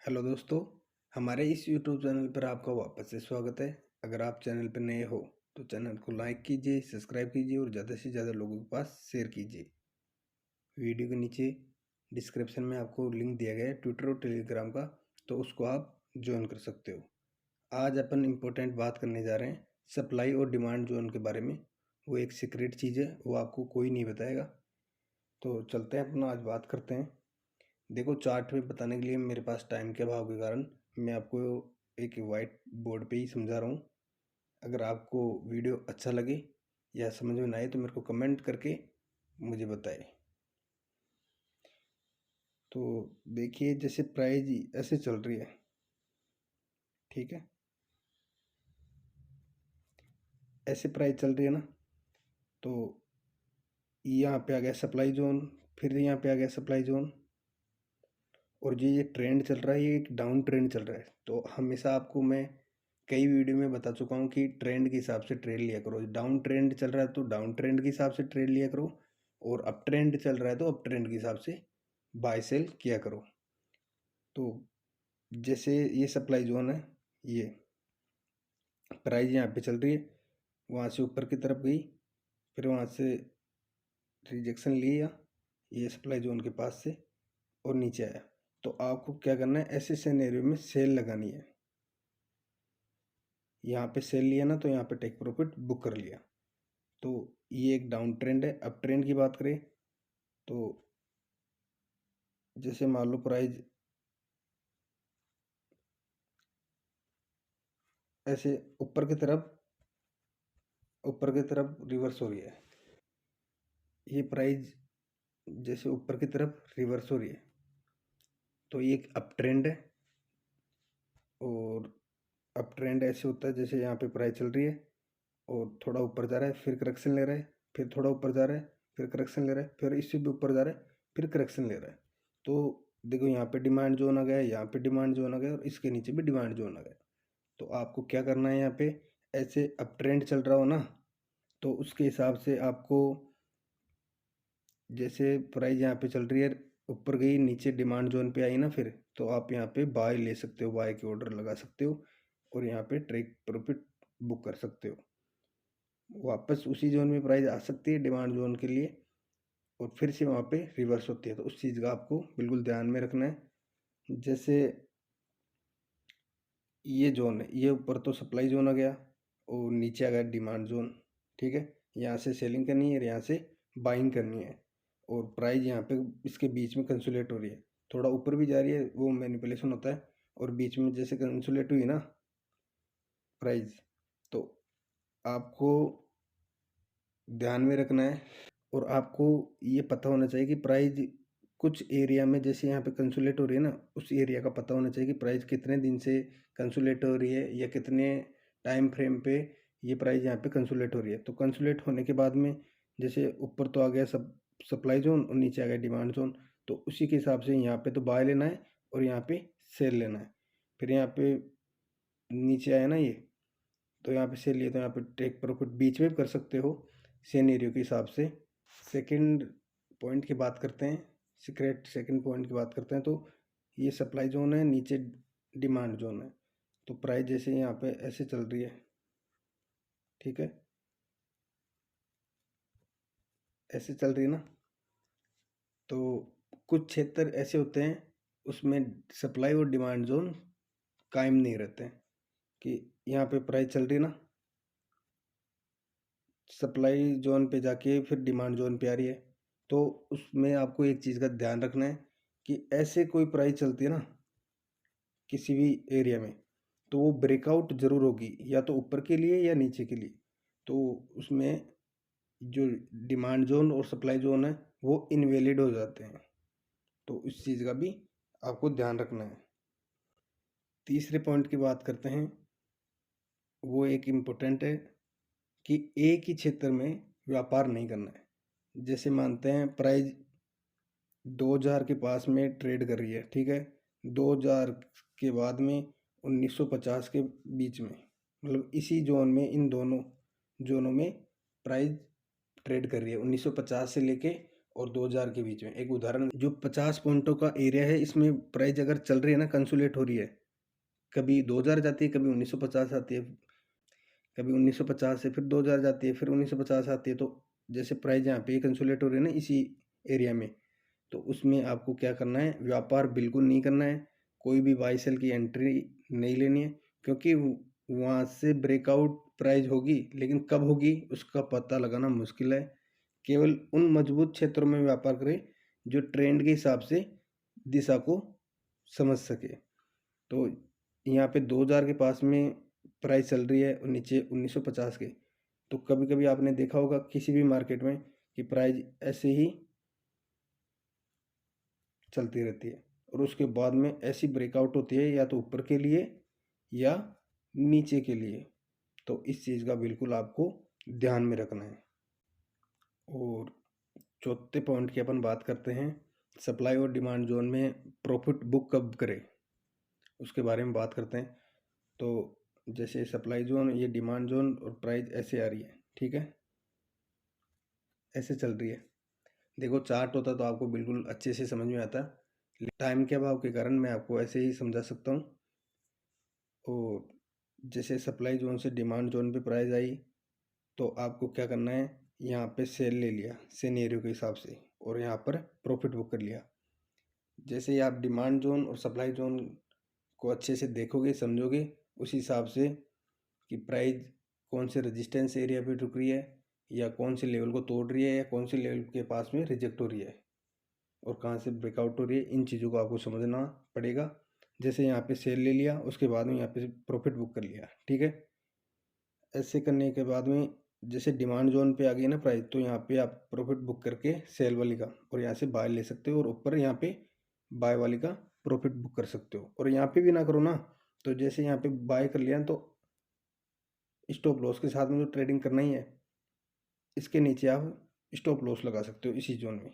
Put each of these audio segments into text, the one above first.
Hello दोस्तों, हमारे इस यूट्यूब चैनल पर आपका वापस से स्वागत है। अगर आप चैनल पर नए हो तो चैनल को लाइक कीजिए, सब्सक्राइब कीजिए और ज़्यादा से ज़्यादा लोगों के पास शेयर कीजिए। वीडियो के नीचे डिस्क्रिप्शन में आपको लिंक दिया गया है ट्विटर और टेलीग्राम का, तो उसको आप ज्वाइन कर सकते हो। आज अपन इम्पोर्टेंट बात करने जा रहे हैं सप्लाई और डिमांड जोन के बारे में। वो एक सीक्रेट चीज़ है, वो आपको कोई नहीं बताएगा। तो चलते हैं अपना आज बात करते हैं। देखो, चार्ट में बताने के लिए मेरे पास टाइम के अभाव के कारण मैं आपको एक वाइट बोर्ड पे ही समझा रहा हूँ। अगर आपको वीडियो अच्छा लगे या समझ में ना आए तो मेरे को कमेंट करके मुझे बताएं। तो देखिए, जैसे प्राइस ऐसे चल रही है, ठीक है, ऐसे प्राइस चल रही है ना। तो यहाँ पे आ गया सप्लाई जोन, फिर यहाँ पे आ गया सप्लाई जोन, और ये ट्रेंड चल रहा है, ये एक डाउन ट्रेंड चल रहा है। तो हमेशा आपको मैं कई वीडियो में बता चुका हूँ कि ट्रेंड के हिसाब से ट्रेड लिया करो। डाउन ट्रेंड चल रहा है तो डाउन ट्रेंड के हिसाब से ट्रेड लिया करो, और अप ट्रेंड चल रहा है तो अप ट्रेंड के हिसाब से बाय सेल किया करो। तो जैसे ये सप्लाई जोन है, ये प्राइस यहाँ पे चल रही है, वहाँ से ऊपर की तरफ गई, फिर वहाँ से रिजेक्शन लिया ये सप्लाई जोन के पास से और नीचे आया। तो आपको क्या करना है, ऐसे सिनेरियो में सेल लगानी है। यहाँ पे सेल लिया ना तो यहाँ पे टेक प्रॉफिट बुक कर लिया। तो ये एक डाउन ट्रेंड है। अप ट्रेंड की बात करें तो जैसे मान लो प्राइस ऐसे ऊपर की तरफ रिवर्स हो रही है। ये प्राइस जैसे ऊपर की तरफ रिवर्स हो रही है तो ये एक अप ट्रेंड है। और अप ट्रेंड ऐसे होता है जैसे यहाँ पे प्राइस चल रही है और थोड़ा ऊपर जा रहा है, फिर करेक्शन ले रहा है, फिर थोड़ा ऊपर जा रहा है, फिर करेक्शन ले रहा है, फिर इससे भी ऊपर जा रहा है, फिर करेक्शन ले रहा है। तो देखो, यहाँ पे डिमांड जोन आ गया, यहाँ पे डिमांड जोन आ गया, और इसके नीचे भी डिमांड जोन आ गया। तो आपको क्या करना है, यहाँ पे ऐसे अप ट्रेंड चल रहा हो ना तो उसके हिसाब से आपको, जैसे प्राइस यहाँ पे चल रही है, ऊपर गई, नीचे डिमांड जोन पे आई ना, फिर तो आप यहाँ पे बाय ले सकते हो, बाय के ऑर्डर लगा सकते हो, और यहाँ पे ट्रेक प्रॉफिट बुक कर सकते हो। वापस उसी जोन में प्राइस आ सकती है डिमांड जोन के लिए, और फिर से वहाँ पे रिवर्स होती है। तो उस चीज़ का आपको बिल्कुल ध्यान में रखना है। जैसे ये जोन है, ये ऊपर तो सप्लाई जोन आ गया और नीचे आ गया डिमांड जोन, ठीक है। यहाँ से सेलिंग करनी है और यहाँ से बाइंग करनी है, और प्राइस यहाँ पे इसके बीच में कंसोलिडेट हो रही है, थोड़ा ऊपर भी जा रही है, वो मैनिपुलेशन होता है। और बीच में जैसे कंसोलिडेट हुई ना प्राइस, तो आपको ध्यान में रखना है। और आपको ये पता होना चाहिए कि प्राइस कुछ एरिया में, जैसे यहाँ पे कंसोलिडेट हो रही है ना, उस एरिया का पता होना चाहिए कि प्राइस कितने दिन से कंसोलिडेट हो रही है या कितने टाइम फ्रेम पे ये प्राइस यहाँ पे कंसोलिडेट हो रही है। तो कंसोलिडेट होने के बाद में जैसे ऊपर तो आ गया सब सप्लाई जोन और नीचे आ गया डिमांड जोन, तो उसी के हिसाब से यहाँ पे तो बाय लेना है और यहाँ पे सेल लेना है। फिर यहाँ पे नीचे आया ना ये, तो यहाँ पे सेल लिया तो यहाँ पे टेक प्रॉफिट बीच में भी कर सकते हो सिनेरियो के हिसाब से। सेकंड पॉइंट की बात करते हैं, सीक्रेट सेकंड पॉइंट की बात करते हैं। तो ये सप्लाई जोन है, नीचे डिमांड जोन है। तो प्राइस जैसे यहाँ पे ऐसे चल रही है, ठीक है, ऐसे चल रही है ना। तो कुछ क्षेत्र ऐसे होते हैं उसमें सप्लाई और डिमांड जोन कायम नहीं रहते हैं, कि यहाँ पे प्राइस चल रही है ना, सप्लाई जोन पे जाके फिर डिमांड जोन पे आ रही है। तो उसमें आपको एक चीज़ का ध्यान रखना है कि ऐसे कोई प्राइस चलती है ना किसी भी एरिया में, तो वो ब्रेकआउट ज़रूर होगी, या तो ऊपर के लिए या नीचे के लिए। तो उसमें जो डिमांड जोन और सप्लाई जोन है वो इनवैलिड हो जाते हैं। तो इस चीज़ का भी आपको ध्यान रखना है। तीसरे पॉइंट की बात करते हैं, वो एक इम्पोर्टेंट है कि एक ही क्षेत्र में व्यापार नहीं करना है। जैसे मानते हैं प्राइस 2000 के पास में ट्रेड कर रही है, ठीक है, 2000 के बाद में 1950 के बीच में, मतलब इसी जोन में, इन दोनों जोनों में प्राइस ट्रेड कर रही है 1950 से लेके और 2000 के बीच में। एक उदाहरण, जो 50 पॉइंटों का एरिया है, इसमें प्राइस अगर चल रही है ना, कंसोलिडेट हो रही है, कभी 2000 जाती है, कभी 1950 आती है, कभी 1950 से फिर 2000 जाती है, फिर 1950 आती है। तो जैसे प्राइस यहाँ पे कंसोलिडेट हो रही है ना इसी एरिया में, तो उसमें आपको क्या करना है, व्यापार बिल्कुल नहीं करना है, कोई भी बाई सेल की एंट्री नहीं लेनी है, क्योंकि वहाँ से ब्रेकआउट प्राइस होगी, लेकिन कब होगी उसका पता लगाना मुश्किल है। केवल उन मजबूत क्षेत्रों में व्यापार करें जो ट्रेंड के हिसाब से दिशा को समझ सके। तो यहाँ पे 2000 के पास में प्राइस चल रही है और नीचे 1950 के, तो कभी कभी आपने देखा होगा किसी भी मार्केट में कि प्राइस ऐसे ही चलती रहती है और उसके बाद में ऐसी ब्रेकआउट होती है, या तो ऊपर के लिए या नीचे के लिए। तो इस चीज़ का बिल्कुल आपको ध्यान में रखना है। और चौथे पॉइंट की अपन बात करते हैं, सप्लाई और डिमांड जोन में प्रॉफिट बुक कब करें, उसके बारे में बात करते हैं। तो जैसे सप्लाई जोन, ये डिमांड जोन और प्राइस ऐसे आ रही है, ठीक है, ऐसे चल रही है। देखो चार्ट होता तो आपको बिल्कुल अच्छे से समझ में आता, टाइम के अभाव के कारण मैं आपको ऐसे ही समझा सकता हूँ। और जैसे सप्लाई जोन से डिमांड जोन पे प्राइस आई, तो आपको क्या करना है, यहाँ पे सेल ले लिया सिनेरियो के हिसाब से और यहाँ पर प्रॉफिट बुक कर लिया। जैसे ही आप डिमांड जोन और सप्लाई जोन को अच्छे से देखोगे, समझोगे, उस हिसाब से कि प्राइस कौन से रेजिस्टेंस एरिया पे रुक रही है, या कौन से लेवल को तोड़ रही है, या कौन से लेवल के पास में रिजेक्ट हो रही है, और कहाँ से ब्रेकआउट हो रही है, इन चीज़ों को आपको समझना पड़ेगा। जैसे यहाँ पे सेल ले लिया, उसके बाद में यहाँ पे प्रॉफिट बुक कर लिया, ठीक है। ऐसे करने के बाद में जैसे डिमांड जोन पे आ गई ना प्राइस, तो यहाँ पे आप प्रॉफिट बुक करके सेल वाली का और यहाँ से बाय ले सकते हो, और ऊपर यहाँ पे बाय वाली का प्रॉफिट बुक कर सकते हो। और यहाँ पे भी ना करो ना, तो जैसे यहाँ पे बाय कर लिया तो स्टॉप लॉस के साथ में जो ट्रेडिंग करना ही है, इसके नीचे आप स्टॉप लॉस लगा सकते हो इसी जोन में।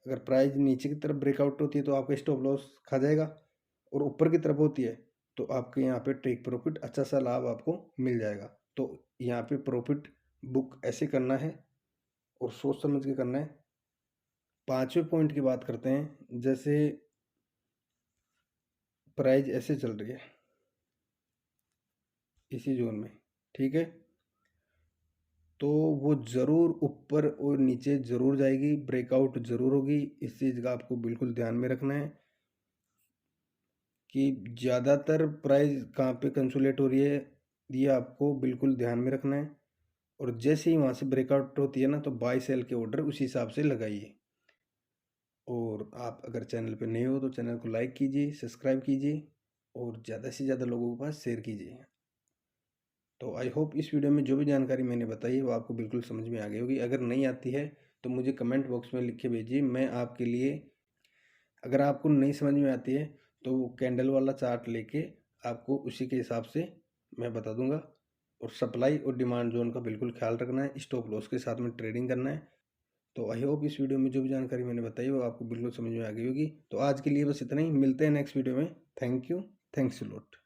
अगर प्राइस नीचे की तरफ ब्रेकआउट होती है तो आपका स्टॉप लॉस खा जाएगा, और ऊपर की तरफ होती है तो आपके यहाँ पे टेक प्रॉफिट अच्छा सा लाभ आपको मिल जाएगा। तो यहाँ पे प्रॉफिट बुक ऐसे करना है और सोच समझ के करना है। पांचवें पॉइंट की बात करते हैं, जैसे प्राइस ऐसे चल रही है इसी जोन में, ठीक है, तो वो ज़रूर ऊपर और नीचे ज़रूर जाएगी, ब्रेकआउट ज़रूर होगी। इस चीज़ का आपको बिल्कुल ध्यान में रखना है कि ज़्यादातर प्राइस कहाँ पे कंसोलिडेट हो रही है, ये आपको बिल्कुल ध्यान में रखना है। और जैसे ही वहाँ से ब्रेकआउट होती है ना, तो बाय सेल के ऑर्डर उसी हिसाब से लगाइए। और आप अगर चैनल पे नए हो तो चैनल को लाइक कीजिए, सब्सक्राइब कीजिए और ज़्यादा से ज़्यादा लोगों के पास शेयर कीजिए। तो आई होप इस वीडियो में जो भी जानकारी मैंने बताई है वो आपको बिल्कुल समझ में आ गई होगी। अगर नहीं आती है तो मुझे कमेंट बॉक्स में लिख के भेजिए, मैं आपके लिए, अगर आपको नहीं समझ में आती है तो वो कैंडल वाला चार्ट लेके आपको उसी के हिसाब से मैं बता दूंगा। और सप्लाई और डिमांड जोन का बिल्कुल ख्याल रखना है, स्टॉप लॉस के साथ में ट्रेडिंग करना है। तो आई होप इस वीडियो में जो भी जानकारी मैंने बताई वो आपको बिल्कुल समझ में आ गई होगी। तो आज के लिए बस इतना ही, मिलते हैं नेक्स्ट वीडियो में। Thank you, thanks a lot.